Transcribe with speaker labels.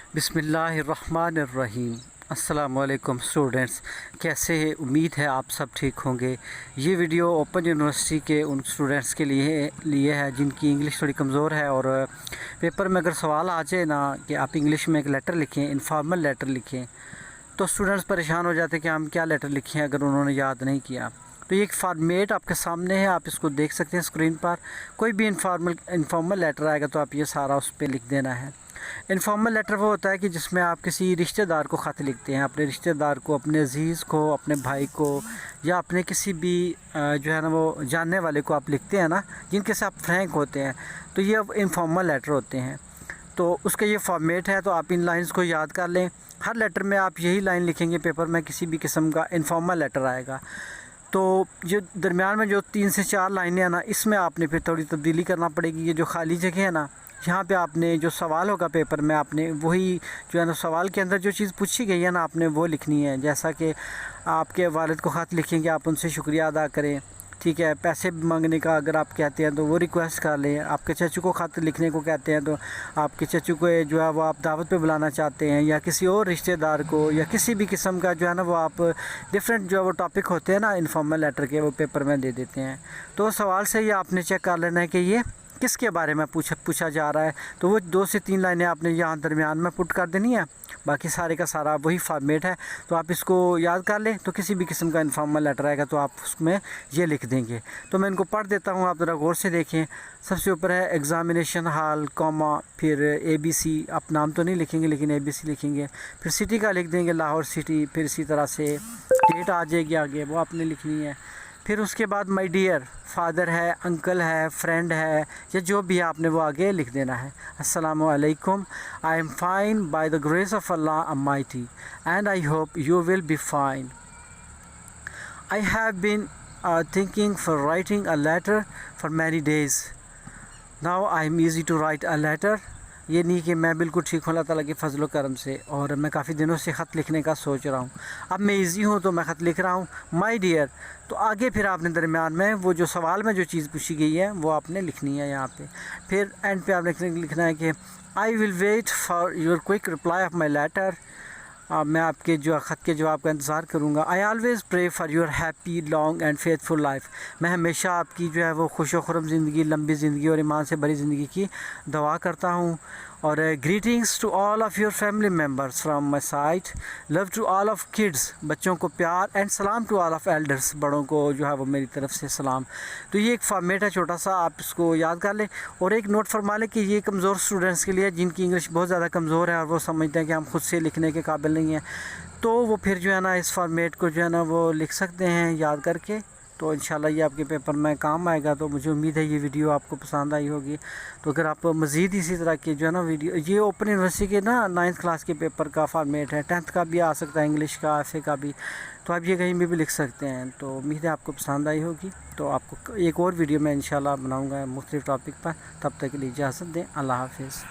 Speaker 1: बिस्मिल्लाहिर्रहमानिर्रहीम। अस्सलाम वालेकुम स्टूडेंट्स, कैसे हैं? उम्मीद है आप सब ठीक होंगे। ये वीडियो ओपन यूनिवर्सिटी के उन स्टूडेंट्स के लिए है जिनकी इंग्लिश थोड़ी कमज़ोर है और पेपर में अगर सवाल आ जाए ना कि आप इंग्लिश में एक लेटर लिखें, इनफॉर्मल लेटर लिखें, तो स्टूडेंट्स परेशान हो जाते हैं कि हम क्या लेटर लिखें अगर उन्होंने याद नहीं किया। तो ये एक फॉर्मेट आपके सामने है, आप इसको देख सकते हैं स्क्रीन पर। कोई भी इनफॉर्मल लेटर आएगा तो आप ये सारा उस पर लिख देना है। इनफॉर्मल लेटर वो होता है कि जिसमें आप किसी रिश्तेदार को ख़त लिखते हैं, अपने रिश्तेदार को, अपने अजीज़ को, अपने भाई को, या अपने किसी भी जो है ना वो जानने वाले को आप लिखते हैं ना, जिनके साथ आप फ्रैंक होते हैं, तो ये इनफॉर्मल लेटर होते हैं। तो उसका ये फॉर्मेट है, तो आप इन लाइंस को याद कर लें। हर लेटर में आप यही लाइन लिखेंगे, पेपर में किसी भी किस्म का इनफॉर्मल लेटर आएगा तो जो दरमियान में जो 3 से 4 लाइनें हैं ना, इसमें आपने फिर थोड़ी तब्दीली करना पड़ेगी। ये जो खाली जगह है ना, यहाँ पे आपने जो सवाल होगा पेपर में, आपने वही जो है ना सवाल के अंदर जो चीज़ पूछी गई है ना, आपने वो लिखनी है। जैसा कि आपके वालिद को ख़त लिखेंगे, आप उनसे शुक्रिया अदा करें, ठीक है। पैसे मांगने का अगर आप कहते हैं तो वो रिक्वेस्ट कर लें। आपके चचू को ख़त लिखने को कहते हैं तो आपके चचू को जो है वो आप दावत पे बुलाना चाहते हैं, या किसी और रिश्तेदार को, या किसी भी किस्म का जो है ना वो आप डिफरेंट जो वो टॉपिक होते हैं ना इनफॉर्मल लेटर के, वो पेपर में दे देते हैं। तो सवाल से ही आपने चेक कर लेना है कि ये किसके बारे में पूछा जा रहा है। तो वो 2 से 3 लाइनें आपने यहाँ दरमियान में पुट कर देनी है। बाकी सारे का सारा वही फॉर्मेट है, तो आप इसको याद कर लें। तो किसी भी किस्म का इनफॉर्मल लेटर आएगा तो आप उसमें ये लिख देंगे। तो मैं इनको पढ़ देता हूँ, आप ज़रा गौर से देखें। सबसे ऊपर है एग्ज़ामिनेशन हॉल, कॉमा, फिर ABC, आप नाम तो नहीं लिखेंगे लेकिन ABC लिखेंगे। फिर सिटी का लिख देंगे, लाहौर सिटी। फिर इसी तरह से डेट आ जाएगी आगे, वो आपने लिखनी है। फिर उसके बाद माय डियर, फादर है, अंकल है, फ्रेंड है, या जो भी है आपने वो आगे लिख देना है। अस्सलामु अलैकुम, I am fine by the grace of Allah almighty and I hope you will be fine. I have been thinking for writing a letter for many days, now I am easy to write a letter. ये नहीं कि मैं बिल्कुल ठीक हूँ, अल्लाह ताला के फजल करम से, और मैं काफ़ी दिनों से ख़त लिखने का सोच रहा हूँ। अब मैं इजी हूँ तो मैं ख़त लिख रहा हूँ। माय डियर, तो आगे फिर आपने दरमियान में वो जो सवाल में जो चीज़ पूछी गई है वो आपने लिखनी है यहाँ पे। फिर एंड पे आपने लिखना है कि I will wait for your quick reply of my letter, मैं आपके जो ख़त के जवाब का इंतज़ार करूँगा। I always pray for your happy long and faithful life, मैं हमेशा आपकी जो है वो खुश व खुर्रम ज़िंदगी, लंबी ज़िंदगी और ईमान से भरी ज़िंदगी की दुआ करता हूँ। और greetings to all of your family members from my side, love to all of kids, बच्चों को प्यार, एंड सलाम टू ऑल ऑफ़ एल्डर्स, बड़ों को जो है वो मेरी तरफ से सलाम। तो ये एक फॉर्मेट है छोटा सा, आप इसको याद कर लें। और एक नोट फरमा लें कि ये कमज़ोर स्टूडेंट्स के लिए, जिनकी इंग्लिश बहुत ज़्यादा कमज़ोर है और वो समझते हैं कि हम खुद से लिखने के काबिल नहीं हैं, तो वो फिर जो है ना इस फॉर्मेट को जो है ना वो लिख सकते हैं याद करके। तो इंशाल्लाह ये आपके पेपर में काम आएगा। तो मुझे उम्मीद है ये वीडियो आपको पसंद आई होगी। तो अगर आप मज़ीद इसी तरह के जो है ना वीडियो, ये ओपन यूनिवर्सिटी के ना 9th क्लास के पेपर का फॉर्मेट है, 10th का भी आ सकता है, इंग्लिश का, FA का भी, तो आप ये कहीं भी लिख सकते हैं। तो उम्मीद है आपको पसंद आई होगी। तो आपको एक और वीडियो मैं इंशाल्लाह बनाऊँगा मुख्तलिफ़ टॉपिक पर। तब तक के लिए इजाज़त दें, अल्लाह हाफ़िज़।